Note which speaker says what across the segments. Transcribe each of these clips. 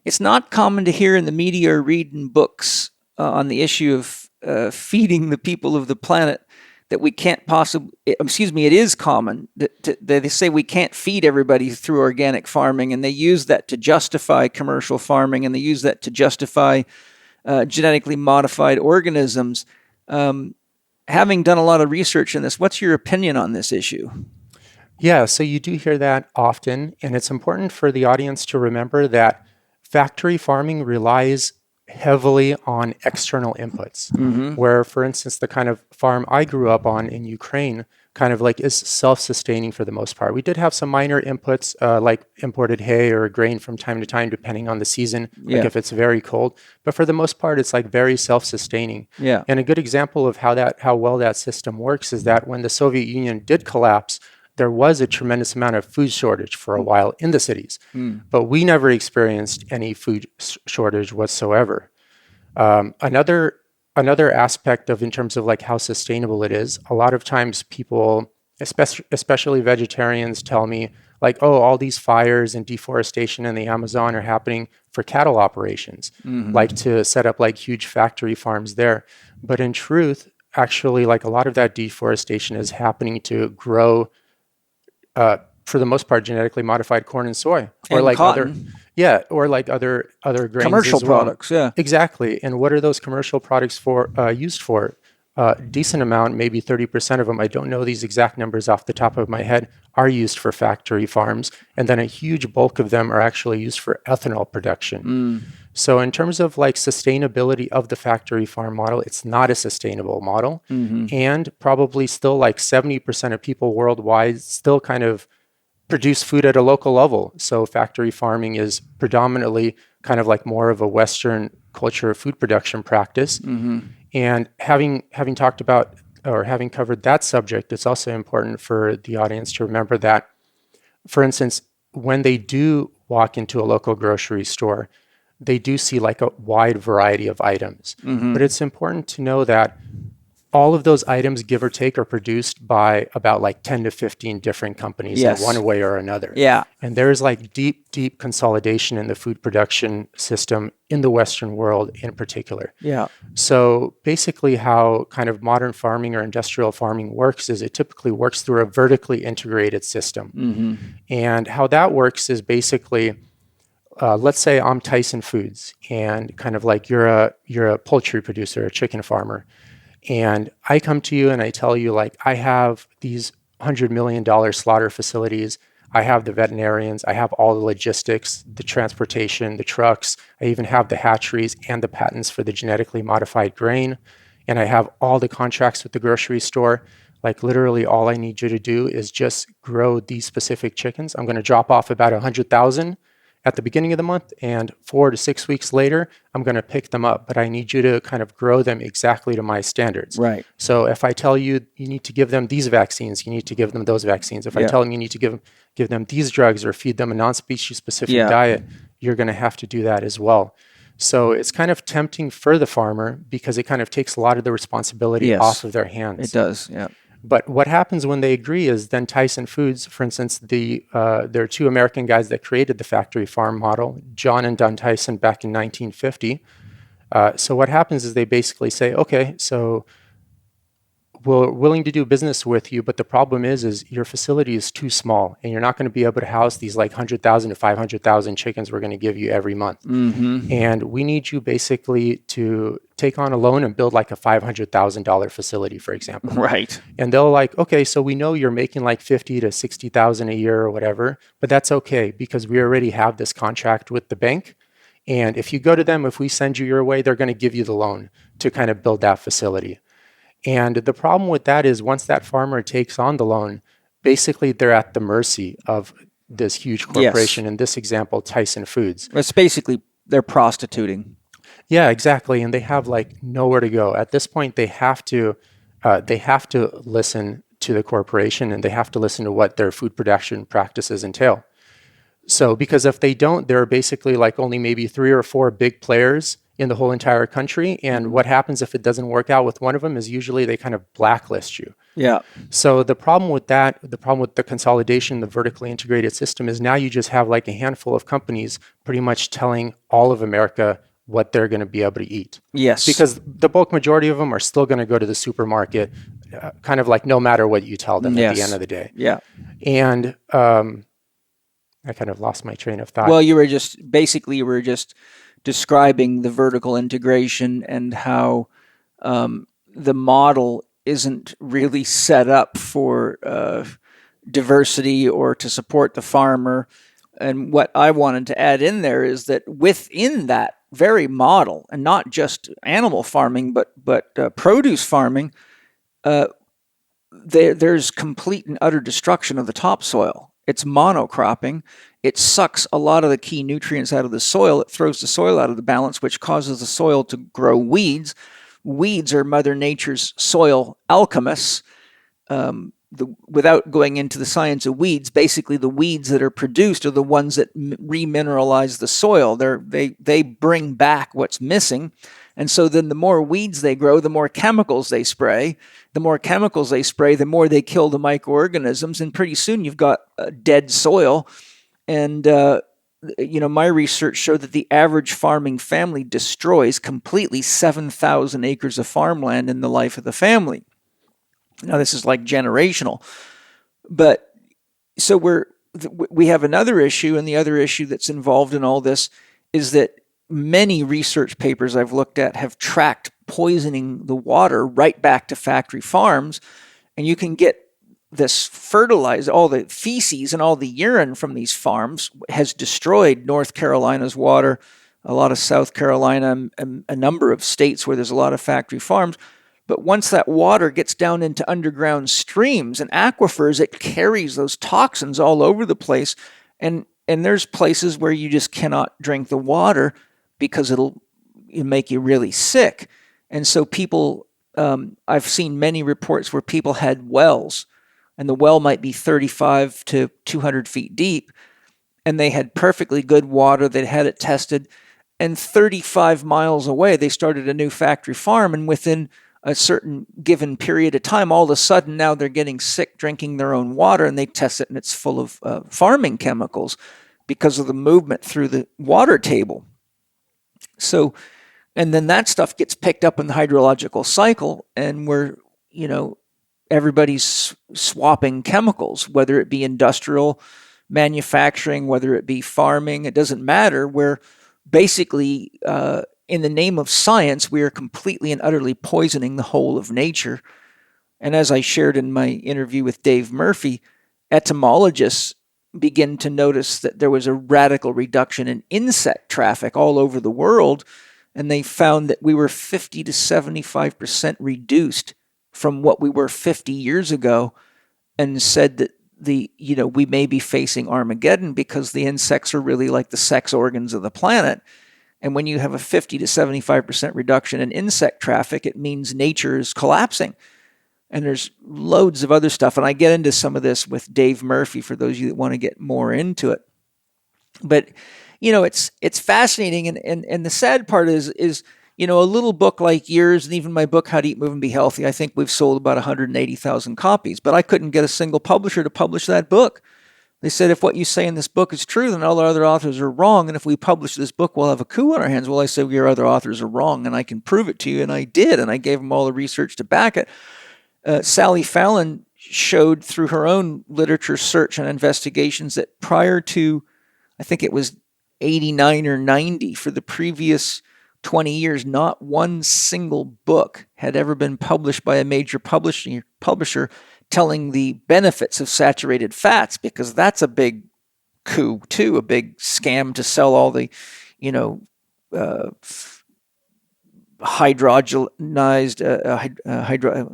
Speaker 1: It's not common to hear in the media or read in books on the issue of feeding the people of the planet that we can't possibly, excuse me, it is common that they say we can't feed everybody through organic farming, and they use that to justify commercial farming, and they use that to justify genetically modified organisms. Having done a lot of research in this, what's your opinion on this issue?
Speaker 2: Yeah, so you do hear that often, and it's important for the audience to remember that factory farming relies heavily on external inputs, where, for instance, the kind of farm I grew up on in Ukraine kind of like is self-sustaining for the most part. We did have some minor inputs like imported hay or grain from time to time, depending on the season, like if it's very cold. But for the most part, it's like very self-sustaining.
Speaker 1: Yeah.
Speaker 2: And a good example of how well that system works is that when the Soviet Union did collapse, there was a tremendous amount of food shortage for a while in the cities, but we never experienced any food shortage whatsoever. Another aspect of in terms of like how sustainable it is, a lot of times people, especially vegetarians, tell me like, oh, all these fires and deforestation in the Amazon are happening for cattle operations, like to set up like huge factory farms there. But in truth, actually, like a lot of that deforestation is happening to grow for the most part, genetically modified corn and soy, or
Speaker 1: And
Speaker 2: like
Speaker 1: cotton.
Speaker 2: other grains
Speaker 1: Commercial
Speaker 2: as well.
Speaker 1: products, yeah.
Speaker 2: Exactly. And what are those commercial products for used for? Decent amount, maybe 30% of them. I don't know these exact numbers off the top of my head. Are used for factory farms, and then a huge bulk of them are actually used for ethanol production. So in terms of like sustainability of the factory farm model, it's not a sustainable model. And probably still like 70% of people worldwide still kind of produce food at a local level. So factory farming is predominantly kind of like more of a Western culture of food production practice. And having talked about or having covered that subject, it's also important for the audience to remember that, for instance, when they do walk into a local grocery store, they do see like a wide variety of items. But it's important to know that all of those items, give or take, are produced by about like 10 to 15 different companies in one way or another.
Speaker 1: Yeah.
Speaker 2: And there's like deep consolidation in the food production system in the Western world in particular.
Speaker 1: Yeah.
Speaker 2: So basically how kind of modern farming or industrial farming works is it typically works through a vertically integrated system. And how that works is basically, let's say I'm Tyson Foods, and kind of like you're a poultry producer, a chicken farmer. And I come to you and I tell you, like, I have these $100 million slaughter facilities. I have the veterinarians. I have all the logistics, the transportation, the trucks. I even have the hatcheries and the patents for the genetically modified grain. And I have all the contracts with the grocery store. Like literally all I need you to do is just grow these specific chickens. I'm going to drop off about 100,000 at the beginning of the month, and 4 to 6 weeks later, I'm going to pick them up. But I need you to kind of grow them exactly to my standards.
Speaker 1: Right.
Speaker 2: So if I tell you you need to give them these vaccines, you need to give them those vaccines. If I tell them you need to give them these drugs or feed them a non-species specific diet, you're going to have to do that as well. So it's kind of tempting for the farmer because it kind of takes a lot of the responsibility off of their hands.
Speaker 1: It does, yeah.
Speaker 2: But what happens when they agree is then Tyson Foods, for instance, there are two American guys that created the factory farm model, John and Don Tyson, back in 1950. So what happens is they basically say, okay, so we're willing to do business with you, but the problem is your facility is too small, and you're not going to be able to house these like 100,000 to 500,000 chickens we're going to give you every month. And we need you basically to take on a loan and build like a $500,000 facility, for example.
Speaker 1: Right.
Speaker 2: And they'll like, okay, so we know you're making like 50 to 60,000 a year or whatever, but that's okay because we already have this contract with the bank. And if you go to them, if we send you your way, they're going to give you the loan to kind of build that facility. And the problem with that is once that farmer takes on the loan, basically they're at the mercy of this huge corporation. In this example, Tyson Foods.
Speaker 1: It's basically they're prostituting.
Speaker 2: Yeah, exactly. And they have like nowhere to go. At this point, they have to listen to the corporation, and they have to listen to what their food production practices entail. So because if they don't, there are basically like only maybe 3 or 4 big players in the whole entire country. And what happens if it doesn't work out with one of them is usually they kind of blacklist you.
Speaker 1: Yeah.
Speaker 2: So the problem with that, the problem with the consolidation, the vertically integrated system is now you just have like a handful of companies pretty much telling all of America what they're going to be able to eat.
Speaker 1: Yes.
Speaker 2: Because the bulk majority of them are still going to go to the supermarket, kind of like no matter what you tell them at the end of the day.
Speaker 1: Yeah.
Speaker 2: And I kind of lost my train of thought.
Speaker 1: Well, you were just describing the vertical integration and how the model isn't really set up for diversity or to support the farmer. And what I wanted to add in there is that within that very model, and not just animal farming, but produce farming, there's complete and utter destruction of the topsoil. It's monocropping. It sucks a lot of the key nutrients out of the soil. It throws the soil out of the balance, which causes the soil to grow weeds. Weeds are Mother Nature's soil alchemists. Without going into the science of weeds, basically the weeds that are produced are the ones that remineralize the soil. They bring back what's missing. And so then the more weeds they grow, the more chemicals they spray. The more chemicals they spray, the more they kill the microorganisms. And pretty soon you've got dead soil. And, my research showed that the average farming family destroys completely 7,000 acres of farmland in the life of the family. Now, this is like generational. But so we have another issue, and the other issue that's involved in all this is that many research papers I've looked at have tracked poisoning the water right back to factory farms, and you can get this fertilizer, all the feces and all the urine from these farms has destroyed North Carolina's water, a lot of South Carolina, and a number of states where there's a lot of factory farms. But once that water gets down into underground streams and aquifers, it carries those toxins all over the place. And there's places where you just cannot drink the water because it'll make you really sick. And so people, I've seen many reports where people had wells, and the well might be 35 to 200 feet deep, and they had perfectly good water. They'd had it tested. And 35 miles away, they started a new factory farm, and within a certain given period of time, all of a sudden now they're getting sick drinking their own water, and they test it and it's full of farming chemicals because of the movement through the water table. So, and then that stuff gets picked up in the hydrological cycle, and everybody's swapping chemicals, whether it be industrial manufacturing, whether it be farming, it doesn't matter. We're basically in the name of science, we are completely and utterly poisoning the whole of nature. And as I shared in my interview with Dave Murphy, etymologists begin to notice that there was a radical reduction in insect traffic all over the world, and they found that we were 50 to 75% reduced from what we were 50 years ago, and said that we may be facing Armageddon because the insects are really like the sex organs of the planet. And when you have a 50 to 75% reduction in insect traffic, it means nature is collapsing. And there's loads of other stuff. And I get into some of this with Dave Murphy for those of you that want to get more into it. But, it's fascinating. And the sad part is a little book like yours, and even my book, How to Eat, Move, and Be Healthy, I think we've sold about 180,000 copies. But I couldn't get a single publisher to publish that book. They said, if what you say in this book is true, then all our other authors are wrong. And if we publish this book, we'll have a coup on our hands. Well, I said, your other authors are wrong, and I can prove it to you. And I did. And I gave them all the research to back it. Sally Fallon showed through her own literature search and investigations that prior to, I think it was 89 or 90, for the previous 20 years, not one single book had ever been published by a major publisher telling the benefits of saturated fats, because that's a big coup too, a big scam to sell all the, hydrogenized,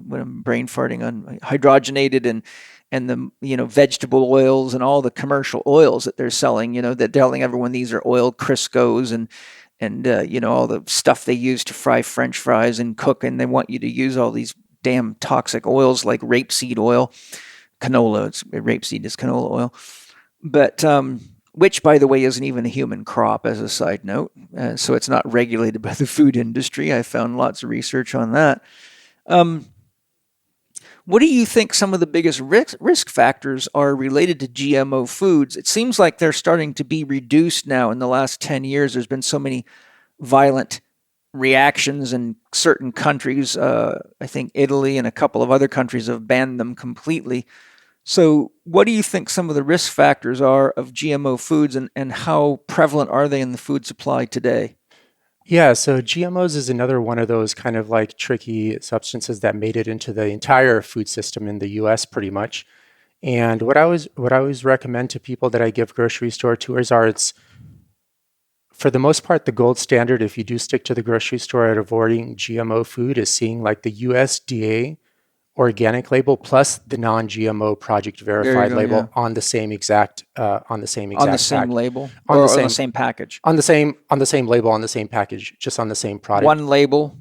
Speaker 1: when I'm brain farting on hydrogenated and the vegetable oils and all the commercial oils that they're selling, that telling everyone these are oil Criscos and all the stuff they use to fry French fries and cook, and they want you to use all these damn toxic oils like rapeseed oil, canola. Rapeseed is canola oil, but which, by the way, isn't even a human crop, as a side note. So it's not regulated by the food industry. I found lots of research on that. What do you think some of the biggest risk factors are related to GMO foods? It seems like they're starting to be reduced now in the last 10 years. There's been so many violent reactions in certain countries. I think Italy and a couple of other countries have banned them completely. So what do you think some of the risk factors are of GMO foods, and how prevalent are they in the food supply today?
Speaker 2: Yeah, so GMOs is another one of those kind of like tricky substances that made it into the entire food system in the US pretty much. And what I always recommend to people that I give grocery store tours are, it's for the most part the gold standard if you do stick to the grocery store at avoiding GMO food is seeing like the USDA organic label plus the non-GMO project
Speaker 1: There you
Speaker 2: verified
Speaker 1: go, yeah.
Speaker 2: label on the same exact
Speaker 1: On the same label
Speaker 2: on the
Speaker 1: or on the
Speaker 2: same
Speaker 1: same package?
Speaker 2: on the same label on the same package, just on the same product.
Speaker 1: One label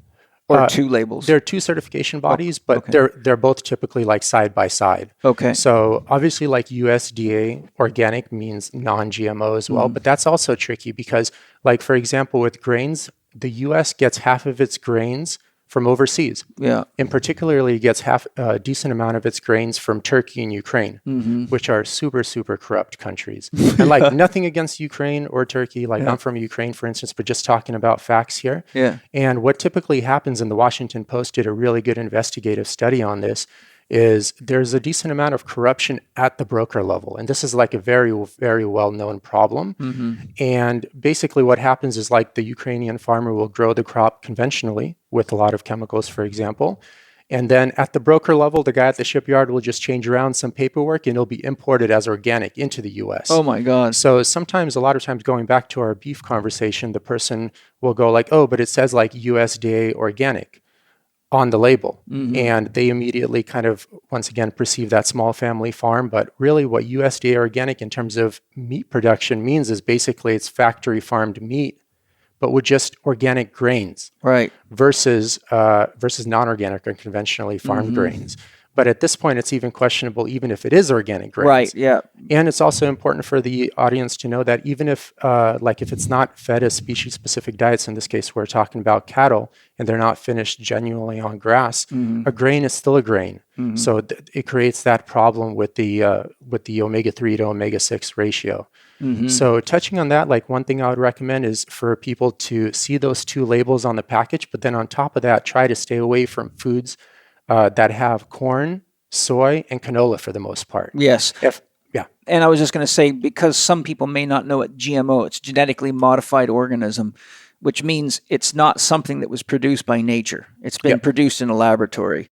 Speaker 1: or
Speaker 2: Uh,
Speaker 1: two labels?
Speaker 2: there are two certification
Speaker 1: Oh,
Speaker 2: bodies, but
Speaker 1: okay.
Speaker 2: they're both typically like side by side.
Speaker 1: Okay.
Speaker 2: So obviously, like USDA organic means non-GMO as well, but that's also tricky because, like for example, with grains, the U.S. gets half of its grains from overseas.
Speaker 1: Yeah.
Speaker 2: And particularly gets half a decent amount of its grains from Turkey and Ukraine, which are super, super corrupt countries. And like nothing against Ukraine or Turkey, like I'm from Ukraine, for instance, but just talking about facts here.
Speaker 1: Yeah.
Speaker 2: And what typically happens, and the Washington Post did a really good investigative study on this, is there's a decent amount of corruption at the broker level. And this is like a very, very well-known problem. And basically what happens is like the Ukrainian farmer will grow the crop conventionally with a lot of chemicals, for example. And then at the broker level, the guy at the shipyard will just change around some paperwork and it'll be imported as organic into the US.
Speaker 1: Oh my God.
Speaker 2: So sometimes, a lot of times, going back to our beef conversation, the person will go like, oh, but it says like USDA organic on the label. And they immediately kind of, once again, perceive that small family farm. But really what USDA organic in terms of meat production means is basically it's factory farmed meat, but with just organic grains
Speaker 1: Right.
Speaker 2: versus non-organic or conventionally farmed grains. But at this point, it's even questionable, even if it is organic grains.
Speaker 1: Right. Yeah.
Speaker 2: And it's also important for the audience to know that even if, like, if it's not fed as species-specific diets, in this case, we're talking about cattle, and they're not finished genuinely on grass, a grain is still a grain. So it creates that problem with the omega-3 to omega-6 ratio. So touching on that, like one thing I would recommend is for people to see those two labels on the package, but then on top of that, try to stay away from foods that have corn, soy, and canola for the most part.
Speaker 1: Yes.
Speaker 2: Yeah.
Speaker 1: And I was just going to say, because some people may not know what GMO, it's genetically modified organism, which means it's not something that was produced by nature. It's been produced in a laboratory.